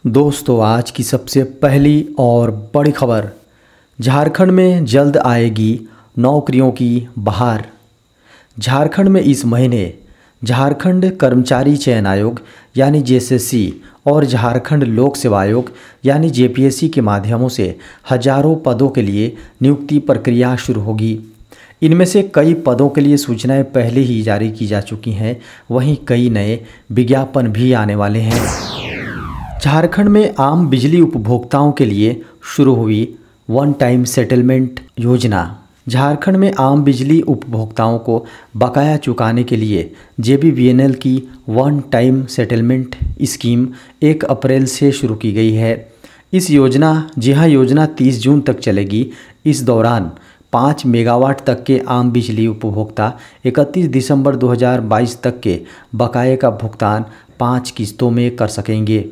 दोस्तों, आज की सबसे पहली और बड़ी खबर। झारखंड में जल्द आएगी नौकरियों की बहार। झारखंड में इस महीने झारखंड कर्मचारी चयन आयोग यानी जेएसएससी और झारखंड लोक सेवा आयोग यानी जेपीएससी के माध्यमों से हजारों पदों के लिए नियुक्ति प्रक्रिया शुरू होगी। इनमें से कई पदों के लिए सूचनाएं पहले ही जारी की जा चुकी हैं, वहीं कई नए विज्ञापन भी आने वाले हैं। झारखंड में आम बिजली उपभोक्ताओं के लिए शुरू हुई वन टाइम सेटलमेंट योजना। झारखंड में आम बिजली उपभोक्ताओं को बकाया चुकाने के लिए जेबीवीएनएल की वन टाइम सेटलमेंट स्कीम 1 अप्रैल से शुरू की गई है। इस योजना 30 जून तक चलेगी। इस दौरान 5 मेगावाट तक के आम बिजली उपभोक्ता 31 दिसंबर 2022 तक के बकाये का भुगतान 5 किस्तों में कर सकेंगे।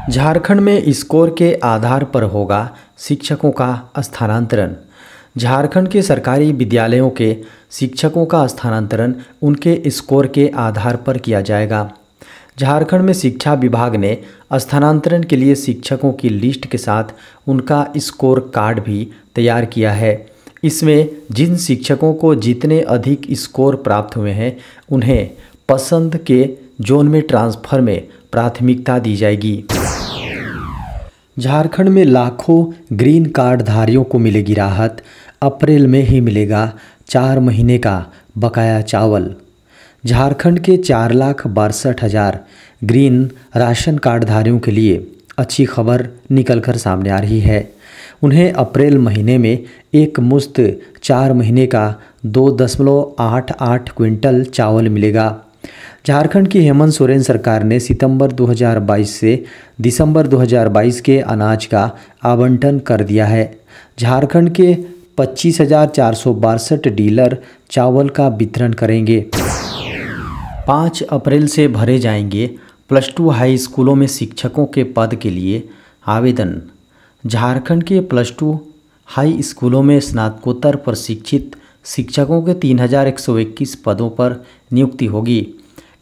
झारखंड में स्कोर के आधार पर होगा शिक्षकों का स्थानांतरण। झारखंड के सरकारी विद्यालयों के शिक्षकों का स्थानांतरण उनके स्कोर के आधार पर किया जाएगा। झारखंड में शिक्षा विभाग ने स्थानांतरण के लिए शिक्षकों की लिस्ट के साथ उनका स्कोर कार्ड भी तैयार किया है। इसमें जिन शिक्षकों को जितने अधिक स्कोर प्राप्त हुए हैं उन्हें पसंद के जोन में ट्रांसफ़र में प्राथमिकता दी जाएगी। झारखंड में लाखों ग्रीन कार्ड धारियों को मिलेगी राहत। अप्रैल में ही मिलेगा 4 महीने का बकाया चावल। झारखंड के 4,62,000 ग्रीन राशन कार्ड धारियों के लिए अच्छी खबर निकलकर सामने आ रही है। उन्हें अप्रैल महीने में एक मुश्त 4 महीने का 2.88 क्विंटल चावल मिलेगा। झारखंड की हेमंत सोरेन सरकार ने सितंबर 2022 से दिसंबर 2022 के अनाज का आवंटन कर दिया है। झारखंड के 25,462 डीलर चावल का वितरण करेंगे। 5 अप्रैल से भरे जाएंगे +2 हाई स्कूलों में शिक्षकों के पद के लिए आवेदन। झारखंड के +2 हाई स्कूलों में स्नातकोत्तर प्रशिक्षित शिक्षकों के 3,121 पदों पर नियुक्ति होगी।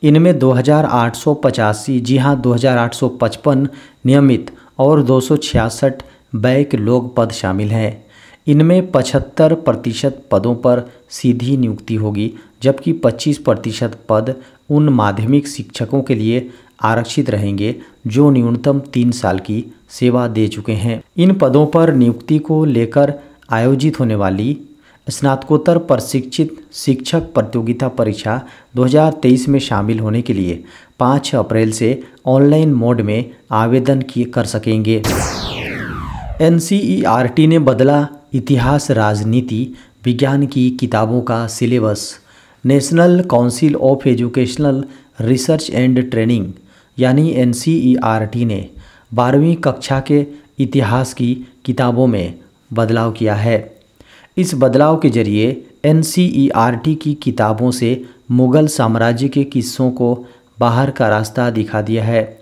इनमें 2,885 2,855 नियमित और 266 बैक लोक पद शामिल हैं। इनमें 75% पदों पर सीधी नियुक्ति होगी, जबकि 25% पद उन माध्यमिक शिक्षकों के लिए आरक्षित रहेंगे जो न्यूनतम 3 साल की सेवा दे चुके हैं। इन पदों पर नियुक्ति को लेकर आयोजित होने वाली स्नातकोत्तर प्रशिक्षित शिक्षक प्रतियोगिता परीक्षा 2023 में शामिल होने के लिए 5 अप्रैल से ऑनलाइन मोड में आवेदन कर सकेंगे। एनसीईआरटी ने बदला इतिहास राजनीति विज्ञान की किताबों का syllabus. National council of educational research and training यानी एनसीईआरटी ने 12वीं कक्षा के इतिहास की किताबों में बदलाव किया है। इस बदलाव के जरिए एनसीईआरटी की किताबों से मुग़ल साम्राज्य के किस्सों को बाहर का रास्ता दिखा दिया है।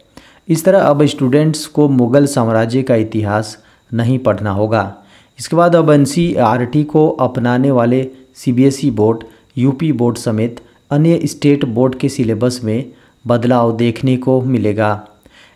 इस तरह अब स्टूडेंट्स को मुग़ल साम्राज्य का इतिहास नहीं पढ़ना होगा। इसके बाद अब एनसीईआरटी को अपनाने वाले सीबीएसई बोर्ड, यूपी बोर्ड समेत अन्य स्टेट बोर्ड के सिलेबस में बदलाव देखने को मिलेगा।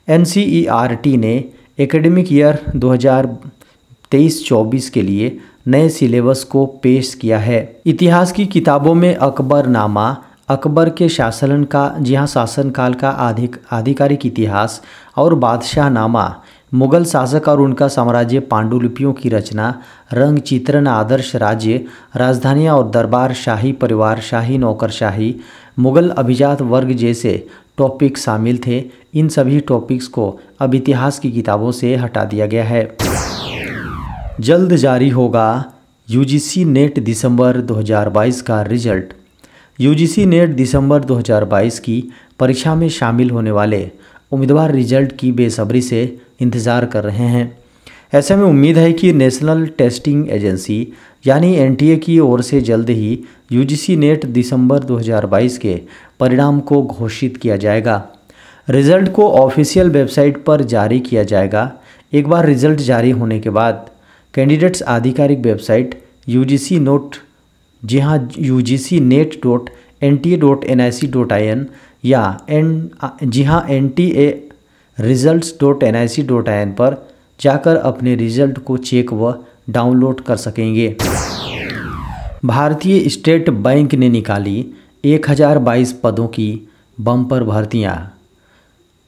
एनसीईआरटी ने एकेडमिक ईयर 2023-24 के लिए नए सिलेबस को पेश किया है। इतिहास की किताबों में अकबरनामा, अकबर के शासनकाल का आधिकारिक इतिहास और बादशाहनामा, मुग़ल शासक और उनका साम्राज्य, पांडुलिपियों की रचना, रंग चित्रण, आदर्श राज्य, राजधानियाँ और दरबार, शाही परिवार, शाही नौकरशाही, मुग़ल अभिजात वर्ग जैसे टॉपिक शामिल थे। इन सभी टॉपिक्स को अब इतिहास की किताबों से हटा दिया गया है। जल्द जारी होगा यूजीसी नेट दिसंबर 2022 का रिजल्ट। यूजीसी नेट दिसंबर 2022 की परीक्षा में शामिल होने वाले उम्मीदवार रिजल्ट की बेसब्री से इंतज़ार कर रहे हैं। ऐसे में उम्मीद है कि नेशनल टेस्टिंग एजेंसी यानी एनटीए की ओर से जल्द ही यूजीसी नेट दिसंबर 2022 के परिणाम को घोषित किया जाएगा। रिजल्ट को ऑफिशियल वेबसाइट पर जारी किया जाएगा। एक बार रिजल्ट जारी होने के बाद कैंडिडेट्स आधिकारिक वेबसाइट UGCnet.nta.nic.in या NTA results.nic.in पर जाकर अपने रिजल्ट को चेक व डाउनलोड कर सकेंगे। भारतीय स्टेट बैंक ने निकाली 1022 पदों की बम्पर भर्तियां।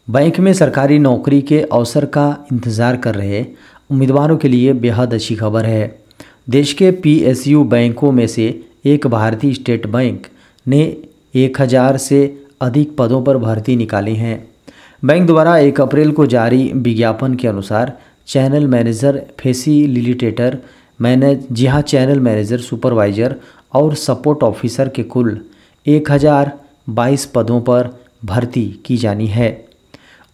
बैंक में सरकारी नौकरी के अवसर का इंतज़ार कर रहे उम्मीदवारों के लिए बेहद अच्छी खबर है। देश के PSU बैंकों में से एक भारतीय स्टेट बैंक ने 1000 से अधिक पदों पर भर्ती निकाली हैं। बैंक द्वारा 1 अप्रैल को जारी विज्ञापन के अनुसार channel manager, facilitator channel manager, supervisor और सपोर्ट ऑफिसर के कुल 1022 पदों पर भर्ती की जानी है।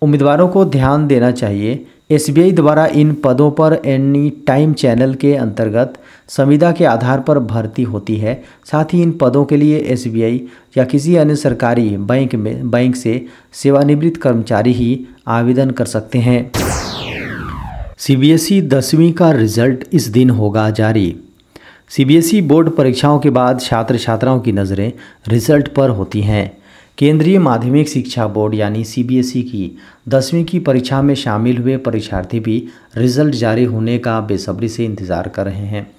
उम्मीदवारों को ध्यान देना चाहिए, SBI द्वारा इन पदों पर एनी टाइम चैनल के अंतर्गत संविदा के आधार पर भर्ती होती है। साथ ही इन पदों के लिए SBI या किसी अन्य सरकारी बैंक से सेवानिवृत्त कर्मचारी ही आवेदन कर सकते हैं। CBSE 10वीं का रिजल्ट इस दिन होगा जारी। CBSE बोर्ड परीक्षाओं के बाद छात्र छात्राओं की नज़रें रिजल्ट पर होती हैं। केंद्रीय माध्यमिक शिक्षा बोर्ड यानी CBSE की 10वीं की परीक्षा में शामिल हुए परीक्षार्थी भी रिजल्ट जारी होने का बेसब्री से इंतज़ार कर रहे हैं।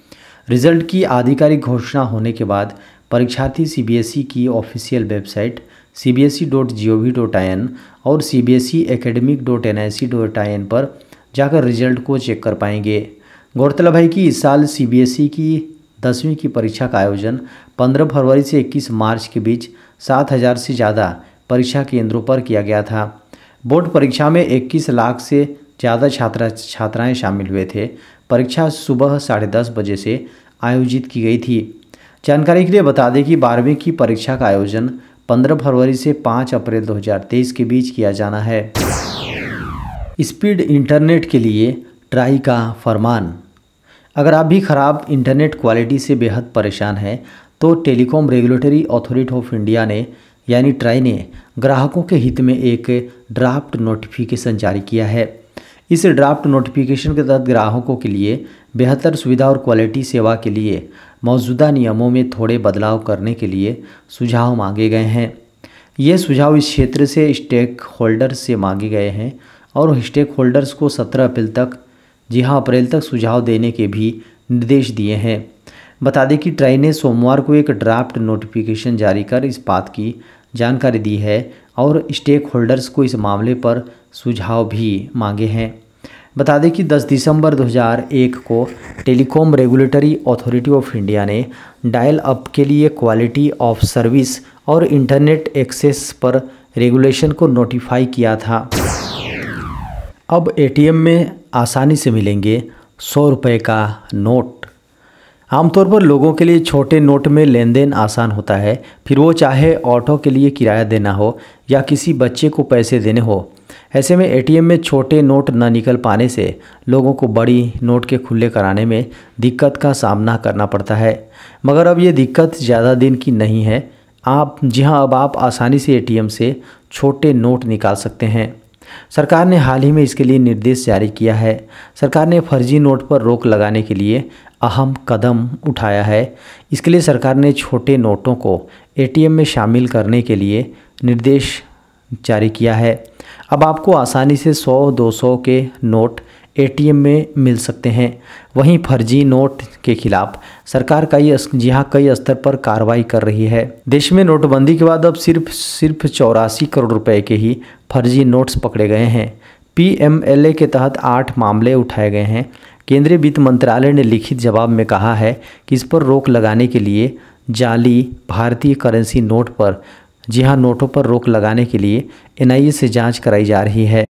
रिजल्ट की आधिकारिक घोषणा होने के बाद परीक्षार्थी CBSE की ऑफिशियल वेबसाइट cbse.gov.in और cbseacademic.nic.in पर जाकर रिजल्ट को चेक कर पाएंगे। गौरतलब है कि इस साल CBSE की 10वीं की परीक्षा का आयोजन 15 फरवरी से 21 मार्च के बीच 7000 से ज़्यादा परीक्षा केंद्रों पर किया गया था। बोर्ड परीक्षा में 21 लाख से ज़्यादा छात्राएं शामिल हुए थे। परीक्षा सुबह 10:30 बजे से आयोजित की गई थी। जानकारी के लिए बता दें कि 12वीं की परीक्षा का आयोजन 15 फरवरी से 5 अप्रैल 2023 के बीच किया जाना है। स्पीड इंटरनेट के लिए ट्राई का फरमान। अगर आप भी ख़राब इंटरनेट क्वालिटी से बेहद परेशान हैं तो telecom regulatory authority of India ने यानी ट्राई ने ग्राहकों के हित में एक ड्राफ्ट नोटिफिकेशन जारी किया है। इस ड्राफ्ट नोटिफिकेशन के तहत ग्राहकों के लिए बेहतर सुविधा और क्वालिटी सेवा के लिए मौजूदा नियमों में थोड़े बदलाव करने के लिए सुझाव मांगे गए हैं। ये सुझाव इस क्षेत्र से स्टेक होल्डर्स से मांगे गए हैं और स्टेक होल्डर्स को 17 अप्रैल तक सुझाव देने के भी निर्देश दिए हैं। बता दें कि ट्राई ने सोमवार को एक ड्राफ्ट नोटिफिकेशन जारी कर इस बात की जानकारी दी है और स्टेक होल्डर्स को इस मामले पर सुझाव भी मांगे हैं। बता दें कि 10 दिसंबर 2001 को telecom regulatory authority of India ने डायल अप के लिए क्वालिटी ऑफ सर्विस और इंटरनेट एक्सेस पर रेगुलेशन को नोटिफाई किया था। अब ATM में आसानी से मिलेंगे 100 रुपये का नोट। आमतौर पर लोगों के लिए छोटे नोट में लेन देन आसान होता है, फिर वो चाहे ऑटो के लिए किराया देना हो या किसी बच्चे को पैसे देने हो। ऐसे में ATM में छोटे नोट न निकल पाने से लोगों को बड़ी नोट के खुले कराने में दिक्कत का सामना करना पड़ता है। मगर अब ये दिक्कत ज़्यादा दिन की नहीं है। अब आप आसानी से ATM से छोटे नोट निकाल सकते हैं। सरकार ने हाल ही में इसके लिए निर्देश जारी किया है। सरकार ने फर्जी नोट पर रोक लगाने के लिए अहम कदम उठाया है। इसके लिए सरकार ने छोटे नोटों को ATM में शामिल करने के लिए निर्देश जारी किया है। अब आपको आसानी से 100-200 के नोट ATM में मिल सकते हैं। वहीं फर्जी नोट के खिलाफ सरकार कई स्तर पर कार्रवाई कर रही है। देश में नोटबंदी के बाद अब सिर्फ 84 करोड़ रुपए के ही फर्जी नोट्स पकड़े गए हैं। PMLA के तहत 8 मामले उठाए गए हैं। केंद्रीय वित्त मंत्रालय ने लिखित जवाब में कहा है कि इस पर रोक लगाने के लिए जाली भारतीय करेंसी नोटों पर रोक लगाने के लिए NIA से जांच कराई जा रही है।